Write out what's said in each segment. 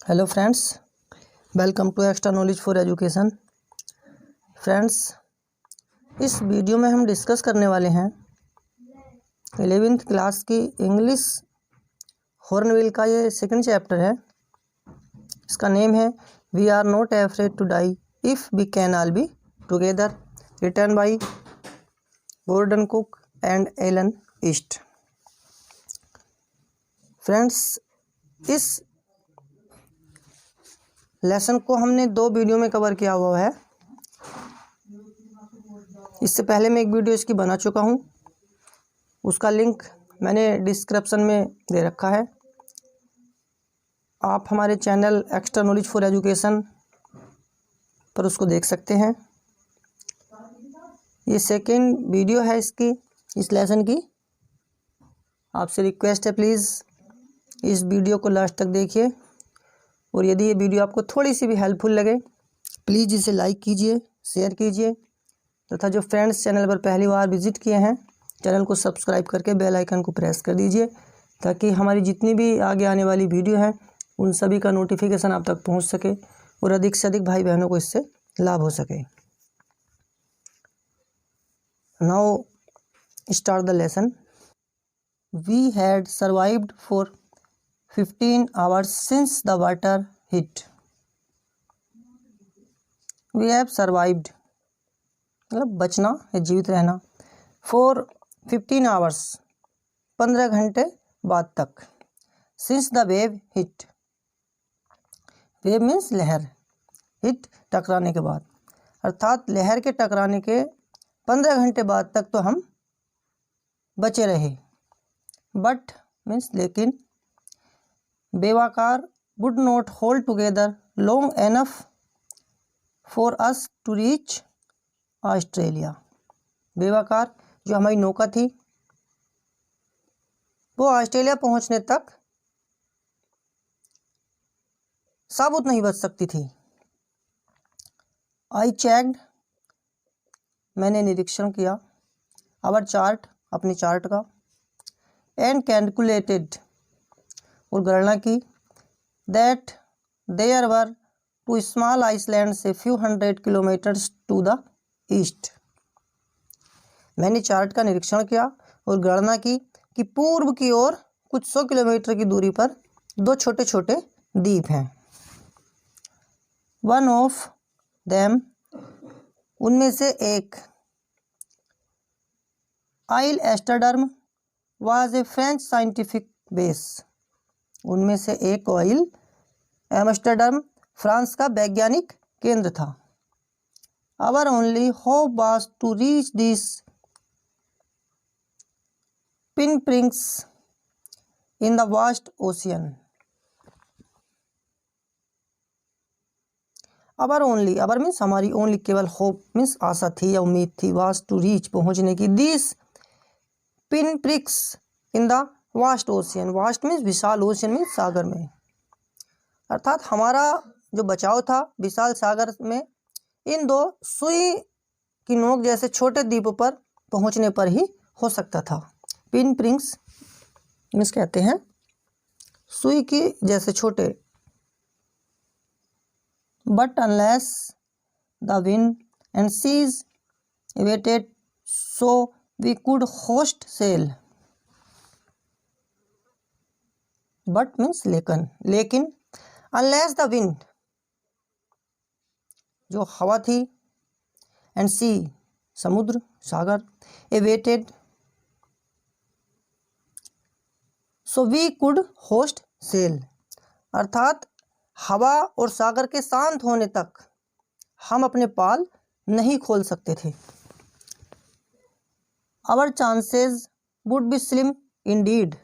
Hello friends, welcome to extra knowledge for education. Friends, इस video में हम discuss करने वाले हैं 11th क्लास की इंग्लिश हॉर्नबिल का ये सेकंड चैप्टर है। इसका नेम है we are not afraid to die if we can all be together, written by Gordon Cook and Alan East. Friends, इस लेसन को हमने 2 वीडियो में कवर किया हुआ है। इससे पहले मैं एक वीडियो इसकी बना चुका हूँ, उसका लिंक मैंने डिस्क्रिप्शन में दे रखा है। आप हमारे channel extra knowledge for education पर उसको देख सकते हैं। ये सेकेंड वीडियो है इस लेसन की। आपसे रिक्वेस्ट है, प्लीज़ इस वीडियो को लास्ट तक देखिए, और यदि ये वीडियो आपको थोड़ी सी भी हेल्पफुल लगे प्लीज़ इसे लाइक कीजिए, शेयर कीजिए, तथा जो फ्रेंड्स चैनल पर पहली बार विजिट किए हैं चैनल को सब्सक्राइब करके बेल आइकन को प्रेस कर दीजिए, ताकि हमारी जितनी भी आगे आने वाली वीडियो हैं उन सभी का नोटिफिकेशन आप तक पहुंच सके और अधिक से अधिक भाई बहनों को इससे लाभ हो सके। Now start the lesson. We had survived for 15 hours since the water hit. We have survived, मतलब बचना या जीवित रहना। For 15 hours, 15 घंटे बाद तक। Since the wave hit, wave means लहर, hit टकराने के बाद, अर्थात लहर के टकराने के 15 घंटे बाद तक तो हम बचे रहे। But means लेकिन, बेवाकार would not hold together long enough for us to reach Australia. Wavewalker जो हमारी नौका थी वो ऑस्ट्रेलिया पहुंचने तक साबुत नहीं बच सकती थी। आई चेक्ड, मैंने निरीक्षण किया, आवर चार्ट, अपनी चार्ट का, एंड कैलकुलेटेड, और गणना की, that there were 2 small islands a few 100 kilometres to the east. मैंने चार्ट का निरीक्षण किया और गणना की कि पूर्व की ओर कुछ 100 किलोमीटर की दूरी पर 2 छोटे छोटे द्वीप हैं। वन ऑफ देम, उनमें से एक, Ile Amsterdam was a French scientific base. उनमें से एक ऑइल एम्स्टर्डम फ्रांस का वैज्ञानिक केंद्र था। Our only hope was to reach this pinpricks in the vast ocean. Our only, our means हमारी, ओनली केवल, होप मीन्स आशा थी या उम्मीद थी, वाज टू रीच पहुंचने की, this pinpricks in the vast ocean. Vast means विशाल, ओशियन मीन्स सागर में, अर्थात हमारा जो बचाव था विशाल सागर में इन 2 सुई की नोक जैसे छोटे द्वीपों पर पहुंचने पर ही हो सकता था। पिन प्रिंग्स मीन्स कहते हैं सुई की जैसे छोटे। But unless the wind and seas abated so we could hoist sail. But means लेकिन, अनलेस द विंड जो हवा थी, एंड सी समुद्र, सागर, abated so we could hoist sail, अर्थात हवा और सागर के शांत होने तक हम अपने पाल नहीं खोल सकते थे। Our chances would be slim indeed,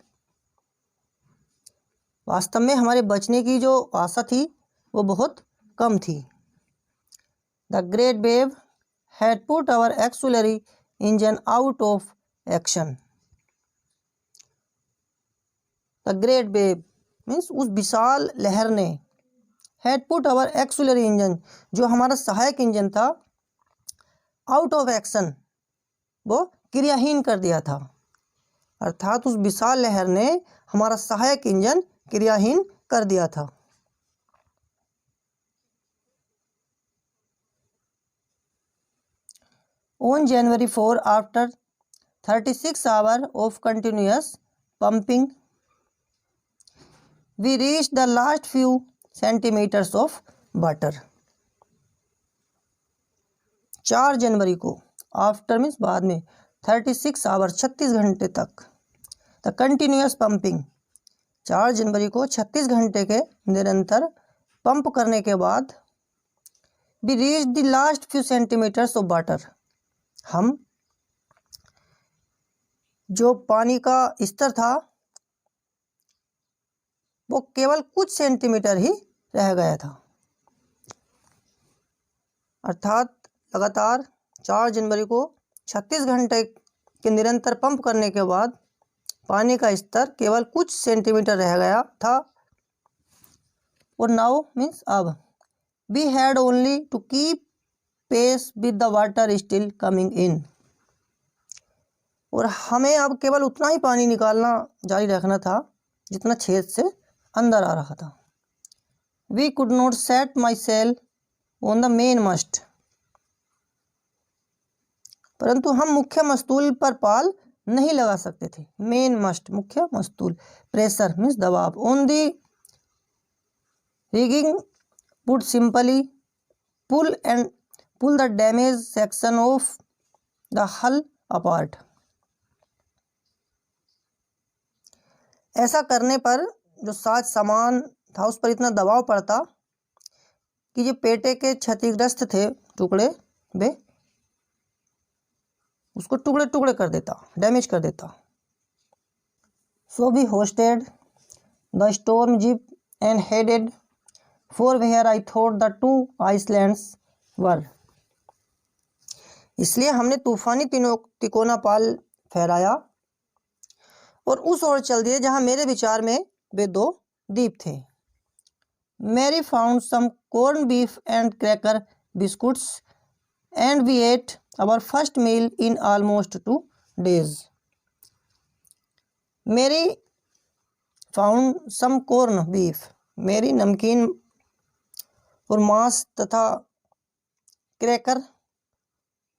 वास्तव में हमारे बचने की जो आशा थी वो बहुत कम थी। The great wave had put our auxiliary engine out of action. The great wave means उस विशाल लहर ने, had put our auxiliary engine जो हमारा सहायक इंजन था, आउट ऑफ एक्शन वो क्रियाहीन कर दिया था, अर्थात उस विशाल लहर ने हमारा सहायक इंजन क्रियाहीन कर दिया था। On January 4, after 36 hours of continuous pumping, we reached the last few centimeters of butter. 4 जनवरी को, आफ्टर मीन्स बाद में, 36 आवर 36 घंटे तक, द कंटिन्यूस पंपिंग, 4 जनवरी को 36 घंटे के निरंतर पंप करने के बाद, we reach the last few centimetres of water, हम जो पानी का स्तर था वो केवल कुछ सेंटीमीटर ही रह गया था। अर्थात लगातार 4 जनवरी को 36 घंटे के निरंतर पंप करने के बाद पानी का स्तर केवल कुछ सेंटीमीटर रह गया था। और नाउ मीन्स अब, we had only to keep pace with the water still coming in, और हमें अब केवल उतना ही पानी निकालना जारी रखना था जितना छेद से अंदर आ रहा था। We could not set my sail on the main mast, परंतु हम मुख्य मस्तूल पर पाल नहीं लगा सकते थे। मेन मस्ट, मुख्य मस्तूल, प्रेशर मीन्स दबाव। On the rigging put simply pull the damage section of the hull apart. ऐसा करने पर जो साज सामान था उस पर इतना दबाव पड़ता कि जो पेटे के क्षतिग्रस्त थे टुकड़े, वे उसको टुकड़े टुकड़े कर देता, डैमेज कर देता। So we hoisted the storm jib and headed for where I thought the 2 islands were. इसलिए हमने तूफानी तिकोना पाल फहराया और उस ओर चल दिए जहां मेरे विचार में वे 2 द्वीप थे। Mary found some corn beef and cracker biscuits and we ate our first meal in almost 2 days। Mary found some corn beef, मेरी नमकीन और मांस तथा क्रैकर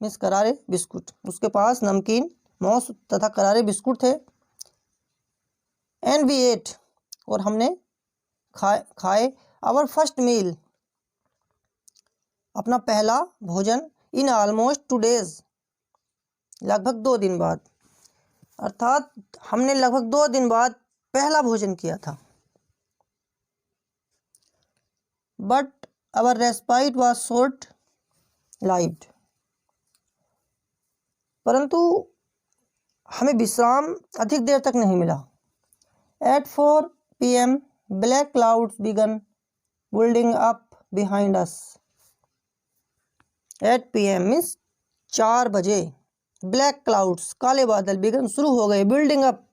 मीन्स करारे बिस्कुट, उसके पास नमकीन, मांस तथा करारे बिस्कुट थे। एंड वी एट, और हमने खाए आवर फर्स्ट मील, अपना पहला भोजन, इन ऑलमोस्ट 2 days, लगभग 2 दिन बाद। अर्थात हमने लगभग 2 दिन बाद पहला भोजन किया था। But our respite was short lived, परंतु हमें विश्राम अधिक देर तक नहीं मिला। At 4 PM, black clouds began building up behind us. 8 PM means 4 बजे, black clouds, काले बादल, began शुरू हो गए, building up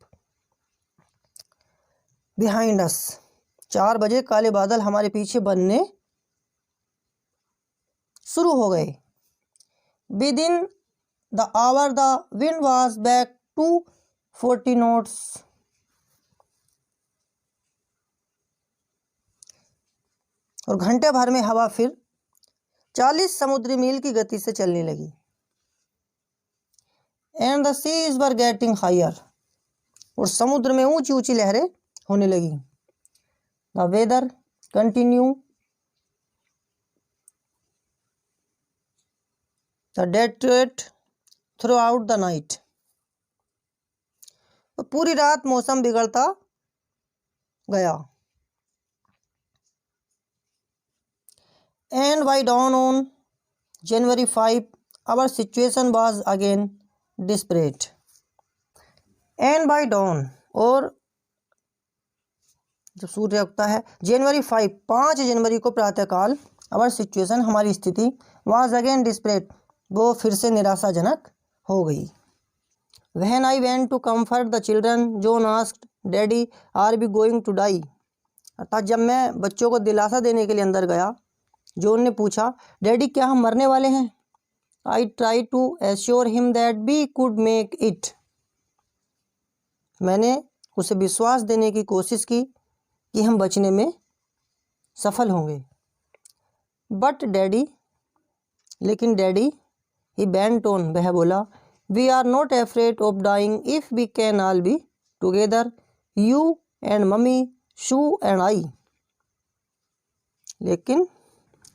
behind us, 4 बजे काले बादल हमारे पीछे बनने शुरू हो गए। Within the hour the wind was back to 40 knots, और घंटे भर में हवा फिर 40 समुद्री मील की गति से चलने लगी। And the seas were getting higher, और समुद्र में ऊंची ऊंची लहरें होने लगी। The weather continue the deteriorate throughout the night, तो पूरी रात मौसम बिगड़ता गया। And by dawn on January 5, our situation was again desperate. And by dawn, और जब सूर्य उगता है, January 5 जनवरी को प्रातःकाल, our situation हमारी स्थिति, was again desperate, वो फिर से निराशाजनक हो गई। When I went to comfort the children, John asked, Daddy, are we going to die? अर्थात जब मैं बच्चों को दिलासा देने के लिए अंदर गया, जॉन ने पूछा, डैडी क्या हम मरने वाले हैं? I try to assure him that we could make it, मैंने उसे विश्वास देने की कोशिश की कि हम बचने में सफल होंगे। बट डैडी, लेकिन डैडी, ही बेंट ऑन, वह बोला, we are not afraid of dying if we can all be together, you and mummy, Sue and I. लेकिन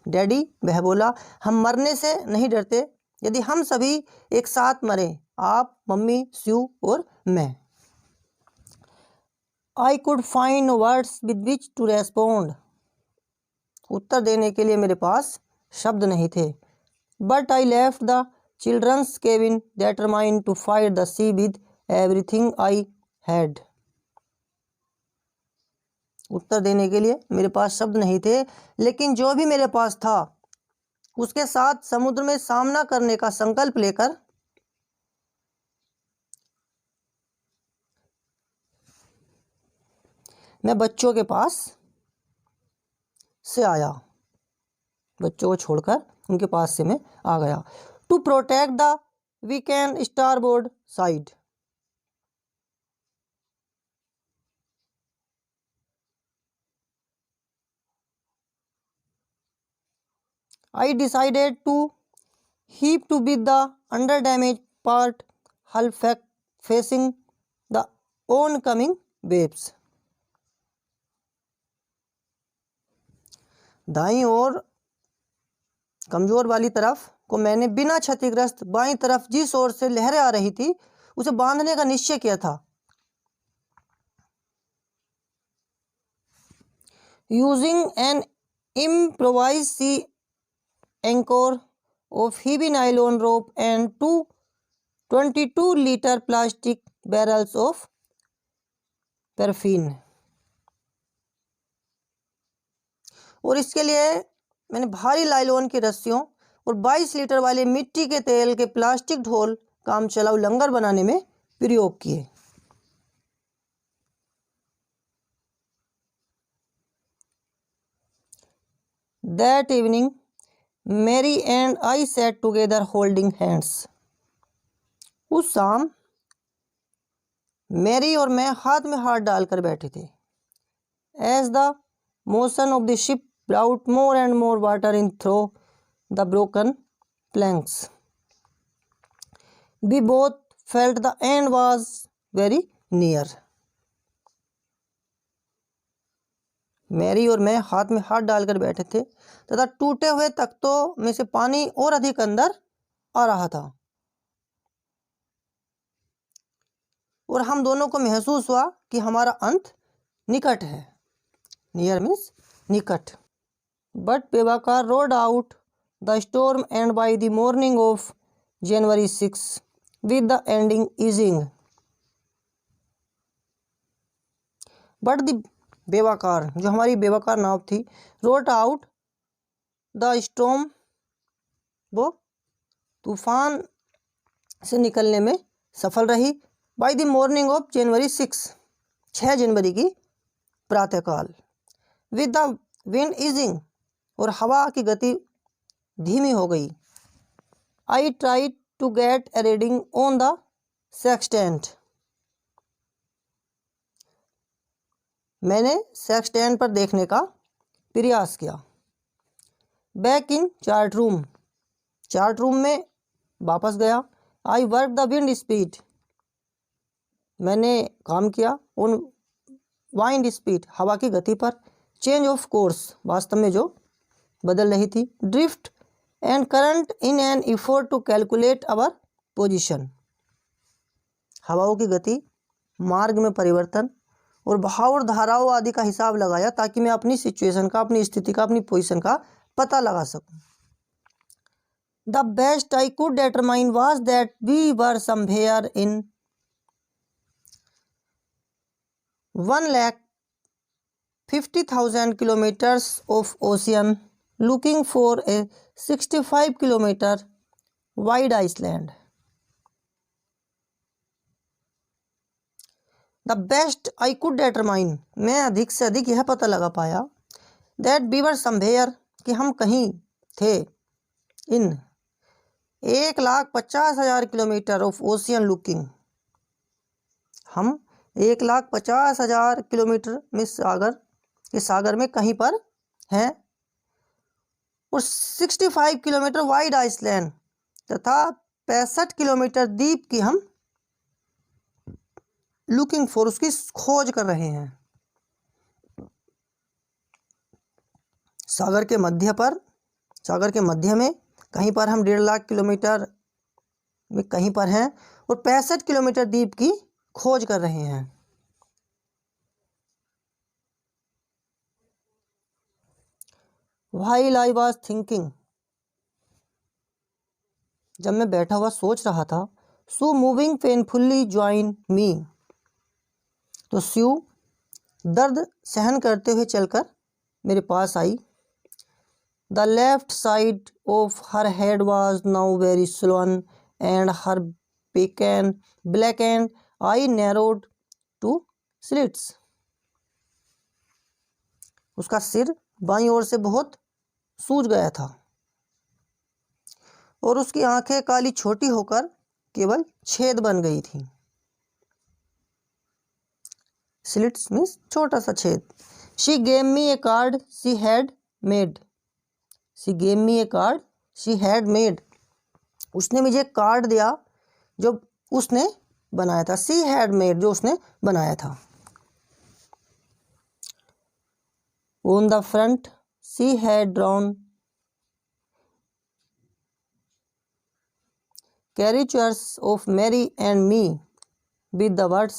डैडी, वह बोला, हम मरने से नहीं डरते यदि हम सभी एक साथ मरे, आप, मम्मी, स्यू और मैं। I could find no words with which to respond, उत्तर देने के लिए मेरे पास शब्द नहीं थे। But I left the children's cabin determined to fight the sea with everything I had, उत्तर देने के लिए मेरे पास शब्द नहीं थे, लेकिन जो भी मेरे पास था उसके साथ समुद्र में सामना करने का संकल्प लेकर मैं बच्चों के पास से आया, बच्चों को छोड़कर उनके पास से मैं आ गया। To protect the weakened starboard side, I decided to heave to with the under damaged part, hull facing the oncoming waves। दाईं ओर कमजोर वाली तरफ को मैंने बिना क्षतिग्रस्त बाईं तरफ जिस ओर से लहरें आ रही थी उसे बांधने का निश्चय किया था। Using an improvised sea anchor of heavy nylon rope and 22-liter plastic barrels of paraffin, और इसके लिए मैंने भारी लाइलॉन की रस्सियों और 22 लीटर वाले मिट्टी के तेल के प्लास्टिक ढोल काम चलाऊ लंगर बनाने में प्रयोग किए। That evening Mary and I sat together holding hands। उस शाम मैरी और मैं हाथ में हाथ डालकर बैठे थे। As the motion of the ship brought more and more water in through the broken planks, we both felt the end was very near। Mary और मैं हाथ में हाथ डालकर बैठे थे तथा टूटे हुए तख्तों में से पानी और अधिक अंदर आ रहा था, और हम दोनों को महसूस हुआ कि हमारा अंत निकट है। नियर मीन्स निकट। But Wavewalker rode out the storm and by the morning of January 6 with the ending easing. But the Wavewalker, जो हमारी बेवाकार नाव थी, रोड आउट द स्टॉर्म, वो तूफान से निकलने में सफल रही। Bye the morning of January 6 जनवरी की प्रातःकाल। विद द विंड ईजिंग, और हवा की गति धीमी हो गई। I tried to get a reading on the sextant, मैंने सेक्सटेंट पर देखने का प्रयास किया। बैक इन चार्ट रूम में वापस गया। I work the wind speed, मैंने काम किया उन वाइंड स्पीड, हवा की गति पर। चेंज ऑफ कोर्स, वास्तव में जो बदल रही थी। Drift and current in an effort to calculate our position, हवाओं की गति, मार्ग में परिवर्तन और बहाव और धाराओं आदि का हिसाब लगाया ताकि मैं अपनी सिचुएशन का, अपनी स्थिति का, अपनी पोजीशन का पता लगा सकूं। The best I could determine was that we were somewhere in 1,50,000 kilometers of ocean, looking for a 65 kilometer wide island। The best I could determine, मैं अधिक से अधिक यह पता लगा पाया, दैट वी वर समवेयर, कि हम कहीं थे, इन 1,50,000 किलोमीटर ऑफ ओशियन लुकिंग, हम 1,50,000 किलोमीटर में सागर में कहीं पर हैं, और 65 किलोमीटर वाइड आइसलैंड, तथा 65 किलोमीटर डीप की हम लुकिंग फॉर, उसकी खोज कर रहे हैं। सागर के मध्य में कहीं पर हम 1.5 लाख किलोमीटर में कहीं पर हैं और 65 किलोमीटर डीप की खोज कर रहे हैं। While I was thinking, जब मैं बैठा हुआ सोच रहा था, सू मूविंग पेनफुल्ली ज्वाइन मी, तो स्यू दर्द सहन करते हुए चलकर मेरे पास आई। The left side of her head was now very swollen and her became black and eye narrowed to slits. उसका सिर बाईं ओर से बहुत सूज गया था और उसकी आंखें काली छोटी होकर केवल छेद बन गई थी। स्लिट्स मीन्स छोटा सा छेद। She gave me A card she had made. She gave me A card she had made. उसने मुझे कार्ड दिया जो उसने बनाया था। शी हैड मेड, जो उसने बनाया था। On the front she had drawn caricatures of Mary and me with the words,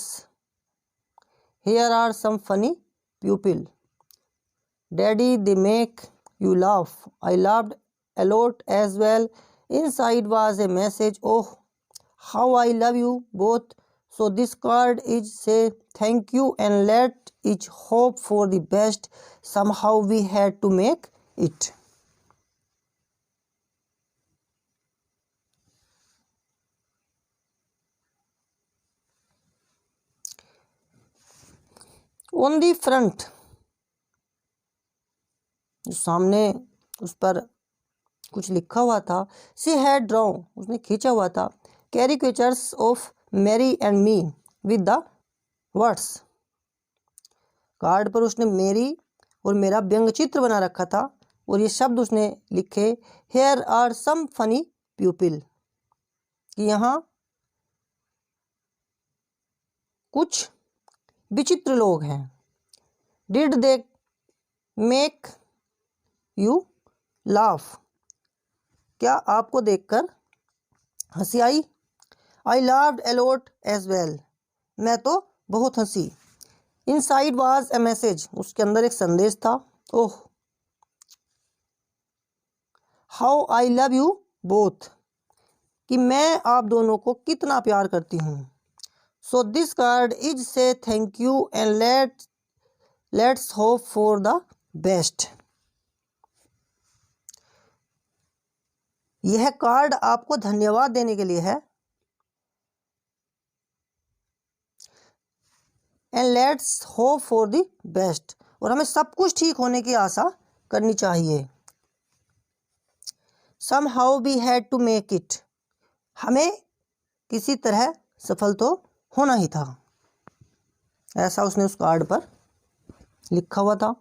"Here are some funny people. Daddy, they make you laugh." I laughed a lot as well. Inside was a message, "Oh, how I love you both." So this card is say thank you and let each hope for the best. Somehow we had to make it. On the front, जो सामने उस पर कुछ लिखा हुआ था। She had drawn, उसने खींचा हुआ था। Caricatures of Mary and me with the words, card पर उसने मेरी और मेरा व्यंग चित्र बना रखा था और ये शब्द उसने लिखे, here are some funny people, कि यहाँ कुछ विचित्र लोग हैं। Did they make you laugh, क्या आपको देखकर हंसी आई? I laughed a lot as well, मैं तो बहुत हंसी। इनसाइड वाज ए मैसेज, उसके अंदर एक संदेश था। Oh, how I love you both, कि मैं आप दोनों को कितना प्यार करती हूँ। So this card is say thank you and let's hope for the best. यह कार्ड आपको धन्यवाद देने के लिए है। And let's hope for the best, और हमें सब कुछ ठीक होने की आशा करनी चाहिए। Somehow we had to make it, हमें किसी तरह सफल तो होना ही था, ऐसा उसने उस कार्ड पर लिखा हुआ था।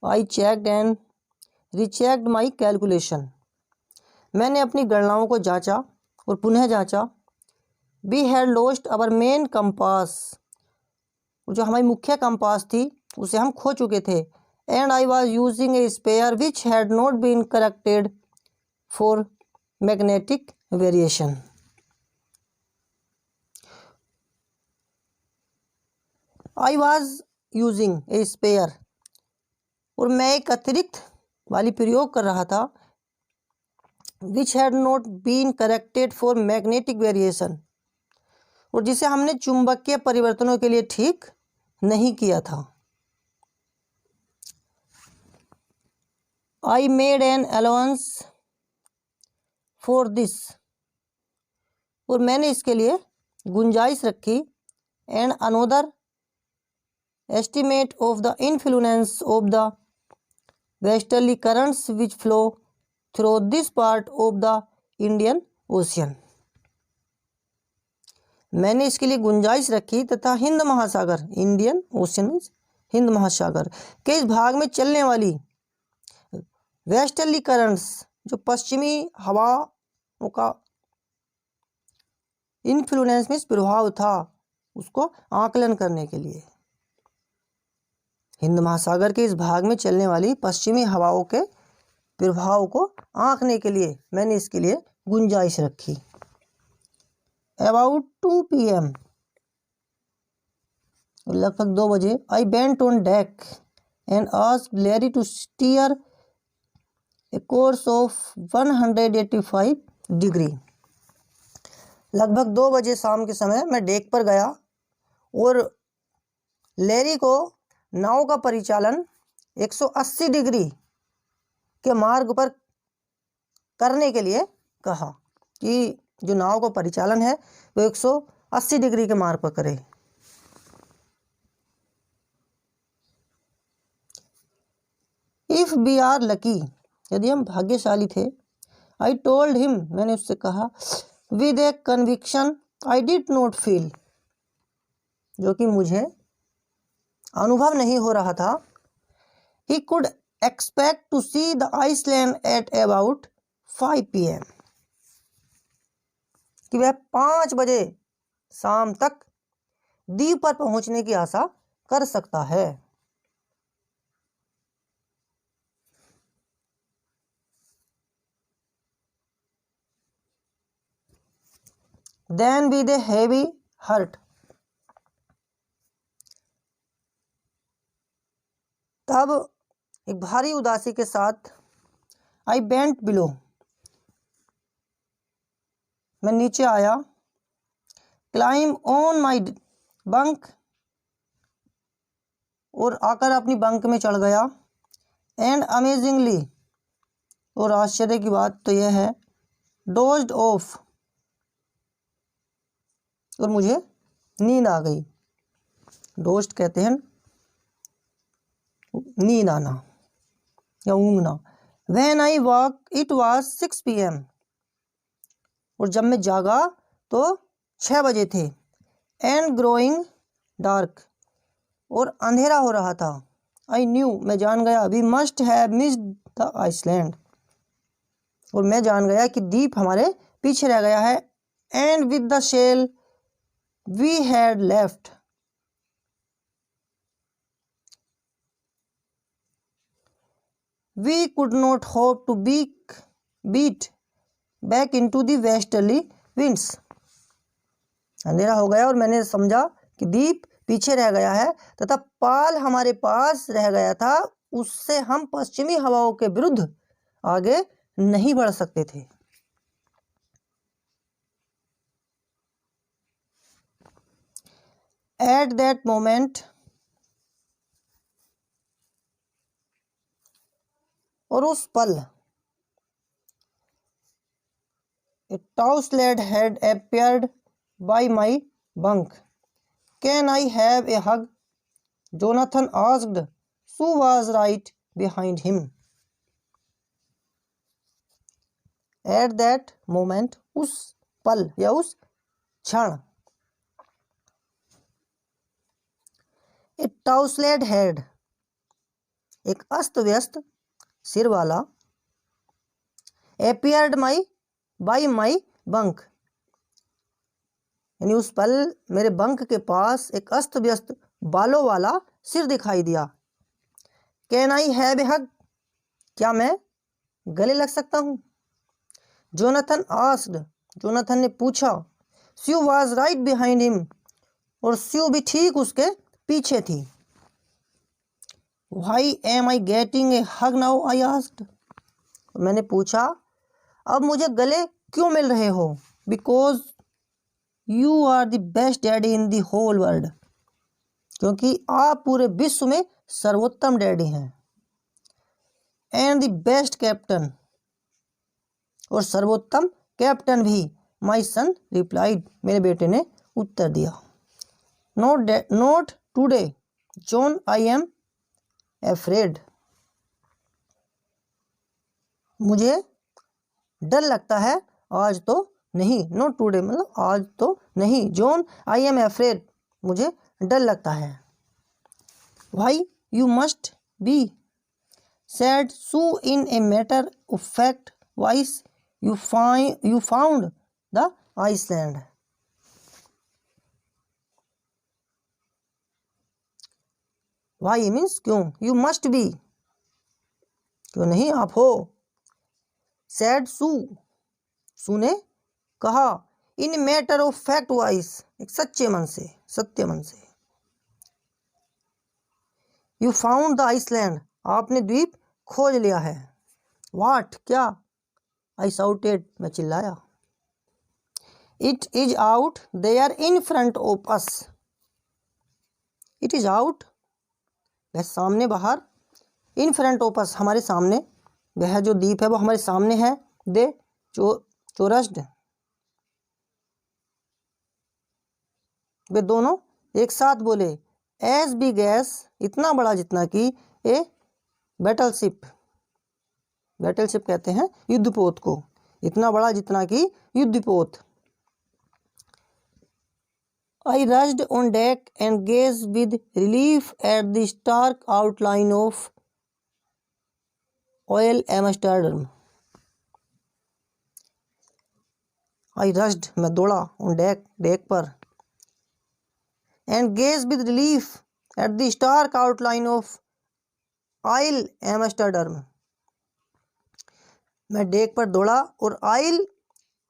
I checked and rechecked my calculation, मैंने अपनी गणनाओं को जांचा और पुनः जांचा। We had lost our main compass, जो हमारी मुख्य कंपास थी उसे हम खो चुके थे। And I was using a spare which had not been corrected for magnetic variation, I was using a spare, और मैं एक अतिरिक्त वाली प्रयोग कर रहा था। Which had not been corrected for magnetic variation, और जिसे हमने चुंबकीय परिवर्तनों के लिए ठीक नहीं किया था। I made an allowance for this, और मैंने इसके लिए गुंजाइश रखी। And another estimate of the influence of the westerly currents which flow through this part of the Indian Ocean, मैंने इसके लिए गुंजाइश रखी तथा हिंद महासागर, इंडियन ओशन हिंद महासागर के इस भाग में चलने वाली वेस्टर्ली करंट्स, जो पश्चिमी हवाओं का इन्फ्लुएंस में प्रभाव था, उसको आकलन करने के लिए। हिंद महासागर के इस भाग में चलने वाली पश्चिमी हवाओं के प्रभाव को आंकने के लिए मैंने इसके लिए गुंजाइश रखी। अबाउट 2 PM, लगभग 2 बजे, I went on deck and asked Larry to steer a course of 185 degree. लगभग 2 बजे शाम के समय मैं डेक पर गया और लैरी को नाव का परिचालन 180 डिग्री के मार्ग पर करने के लिए कहा, कि जो नाव का परिचालन है वो 180 डिग्री के मार्ग पर करे। इफ वी आर लकी, यदि हम भाग्यशाली थे, आई टोल्ड हिम, मैंने उससे कहा, with a conviction I did not feel, जो कि मुझे अनुभव नहीं हो रहा था, he could expect to see the island at about 5 PM, कि वह 5 बजे शाम तक द्वीप पर पहुंचने की आशा कर सकता है। Then with a heavy heart, तब एक भारी उदासी के साथ, I bent below, मैं नीचे आया, climb on my bunk, और आकर अपनी बंक में चढ़ गया, and amazingly, और आश्चर्य की बात तो यह है, dozed off, और मुझे नींद आ गई। डोस्ट कहते हैं नींद आना या ऊँघना। When I woke it was 6 PM, और जब मैं जागा तो 6 बजे थे। And growing dark, और अंधेरा हो रहा था। I knew, मैं जान गया, we must have missed the Iceland, और मैं जान गया कि द्वीप हमारे पीछे रह गया है। And with the shell we had left, we could not hope to beat back into the westerly winds, अंधेरा हो गया और मैंने समझा कि द्वीप पीछे रह गया है तथा पाल हमारे पास रह गया था, उससे हम पश्चिमी हवाओं के विरुद्ध आगे नहीं बढ़ सकते थे। At that moment, और उस पल, a tossed lad had appeared by my bunk. Can I have a hug? Jonathan asked. Sue was right behind him. At that moment, उस पल या उस क्षण, a tousled head, एक अस्त व्यस्त सिर वाला, appeared by my bunk, यानी उस पल मेरे बंक के पास एक अस्त व्यस्त बालों वाला सिर दिखाई दिया। Can I have a hug? क्या मैं गले लग सकता हूँ? Jonathan asked, जोनाथन ने पूछा। Sue was right behind him, और Sue भी ठीक उसके पीछे थी। Why am I getting a hug now? I asked. मैंने पूछा, अब मुझे गले क्यों मिल रहे हो? Because you are the best daddy in the whole world. क्योंकि आप पूरे विश्व में सर्वोत्तम डैडी हैं। And the best captain, और सर्वोत्तम कैप्टन भी। My son replied, मेरे बेटे ने उत्तर दिया। Not today, John, I am afraid. मुझे डर लगता है, आज तो नहीं। Not today मतलब आज तो नहीं। John, I am afraid, मुझे डर लगता है। Why you must be said Sue in a matter of fact voice. You found the Iceland. Why means क्यों, you must be क्यों नहीं आप हो, said Sue ने कहा, in a matter of fact voice एक सच्चे मन से, सत्य मन से, you found the Iceland आपने द्वीप खोज लिया है, what क्या, I shouted मैं चिल्लाया, it is out there in front of us, it is out वह सामने बाहर, इन फ्रंट ऑफ अस हमारे सामने, वह जो द्वीप है वो हमारे सामने है, दे चोरस्ड वे दोनों एक साथ बोले, एज बिग एज इतना बड़ा जितना कि ए बैटलशिप, बैटलशिप कहते हैं युद्धपोत को, इतना बड़ा जितना कि युद्धपोत। I rushed on deck and gazed with relief at the stark outline of Oil Amsterdam. I rushed मैं दौड़ा on deck डेक पर, and gazed with relief at the stark outline of Oil Amsterdam. मैं deck पर दौड़ा और आइल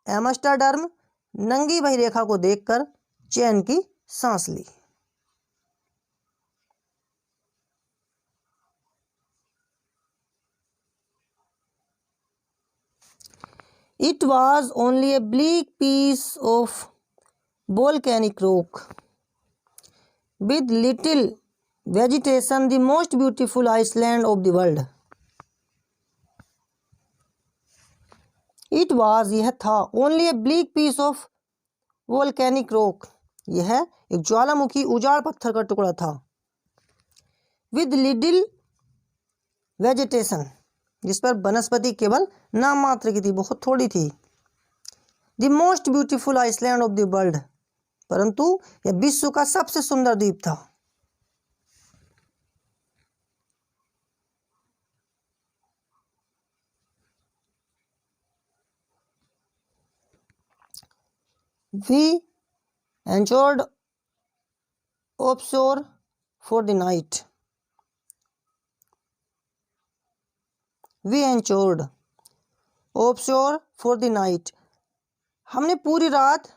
Amsterdam नंगी भई रेखा को देखकर चैन की सांस ली। It was only a bleak piece of volcanic rock with little vegetation, the most beautiful Iceland of the world. It was यह था only a bleak piece of volcanic rock यह एक ज्वालामुखी उजाड़ पत्थर का टुकड़ा था, with little vegetation जिस पर वनस्पति केवल नाम मात्र की थी, बहुत थोड़ी थी, the most beautiful Iceland of the world परंतु यह विश्व का सबसे सुंदर द्वीप था। We anchored offshore for the night. We anchored offshore for the night. हमने पूरी रात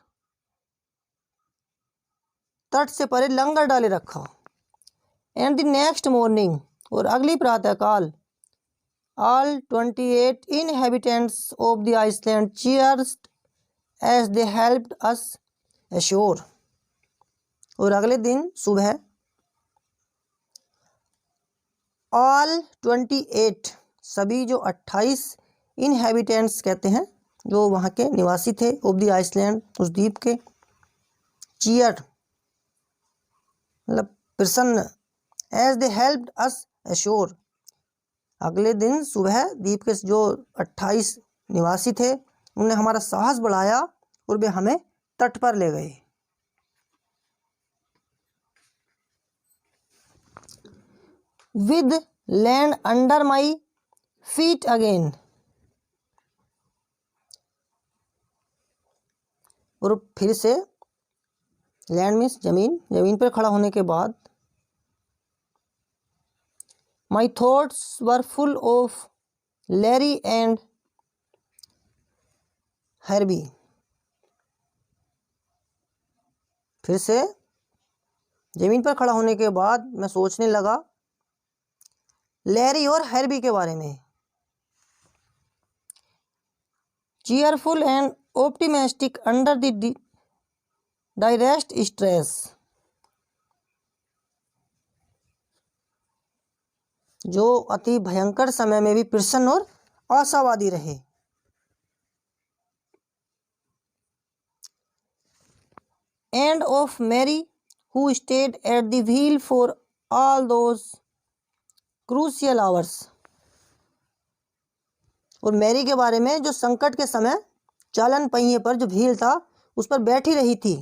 तट से परे लंगर डाले रखा। And the next morning और अगली प्रातःकाल all 28 inhabitants of the Iceland cheered as they helped us ashore. और अगले दिन सुबह all 28 सभी जो 28 inhabitants कहते हैं जो वहाँ के निवासी थे ऑफ द आइसलैंड उस द्वीप के, cheer मतलब प्रसन्न, as they helped us ashore अगले दिन सुबह द्वीप के जो 28 निवासी थे उन्होंने हमारा साहस बढ़ाया और वे हमें तट पर ले गए। With land under my feet again और फिर से लैंड मीन्स जमीन, जमीन पर खड़ा होने के बाद my thoughts were full of Larry and Herbie फिर से जमीन पर खड़ा होने के बाद मैं सोचने लगा लैरी और हेर्बी के बारे में। Cheerful and optimistic under the direst stress जो अति भयंकर समय में भी प्रसन्न और आशावादी रहे। And of Mary who stayed at the wheel for all those crucial hours और मैरी के बारे में जो संकट के समय चालन पहिए पर जो व्हील था उस पर बैठी रही थी।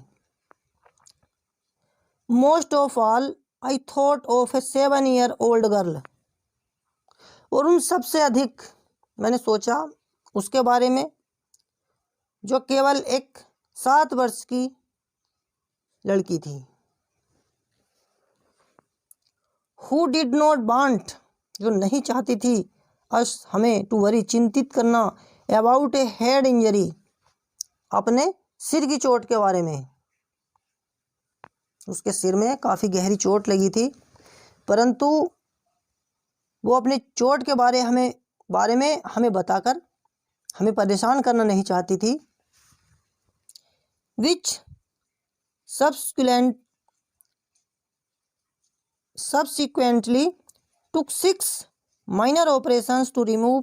Most of all I thought of A 7-year-old girl. और उन सबसे अधिक मैंने सोचा उसके बारे में जो केवल एक 7 वर्ष की लड़की थी। हु डिड नॉट वांट, जो नहीं चाहती थी, अस हमें, टू वरी, चिंतित करना, अबाउट ए हेड इंजरी, अपने सिर की चोट के बारे में। उसके सिर में काफ़ी गहरी चोट लगी थी, परंतु वो अपनी चोट के बारे में हमें बताकर हमें परेशान करना नहीं चाहती थी। विच subsequently took 6 minor operations to remove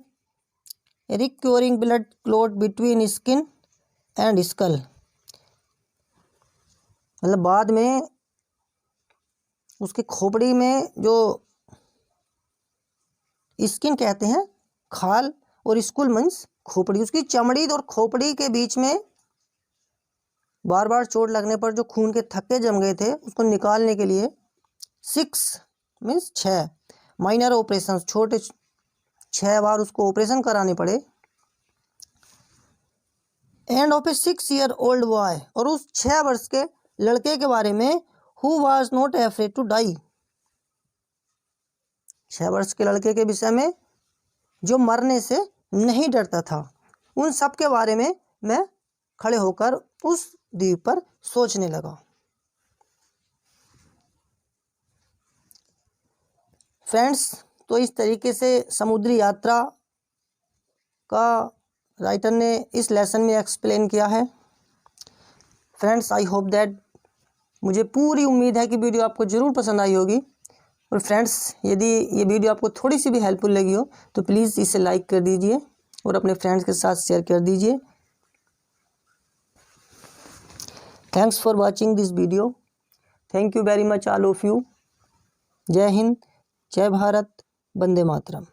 a recurring blood clot between skin and skull। मतलब बाद में उसके खोपड़ी में, जो स्किन कहते हैं खाल, और स्कुल मीन्स खोपड़ी, उसकी चमड़ी और खोपड़ी के बीच में बार बार चोट लगने पर जो खून के थक्के जम गए थे उसको निकालने के लिए 6 मीन्स 6 माइनर ऑपरेशन, छोटे 6 बार उसको ऑपरेशन कराने पड़े। End of A 6-year-old boy, और उस 6 वर्ष के लड़के के बारे में, who was not afraid to die, 6 वर्ष के लड़के के विषय में जो मरने से नहीं डरता था। उन सब के बारे में मैं खड़े होकर उस द्वीप पर सोचने लगा। फ्रेंड्स, तो इस तरीके से समुद्री यात्रा का राइटर ने इस लेसन में एक्सप्लेन किया है। फ्रेंड्स, आई होप दैट, मुझे पूरी उम्मीद है कि वीडियो आपको ज़रूर पसंद आई होगी। और फ्रेंड्स, यदि ये वीडियो आपको थोड़ी सी भी हेल्पफुल लगी हो तो प्लीज़ इसे लाइक कर दीजिए और अपने फ्रेंड्स के साथ शेयर कर दीजिए। Thanks for watching this video. Thank you very much all of you. जय हिंद, जय भारत, वंदे मातरम।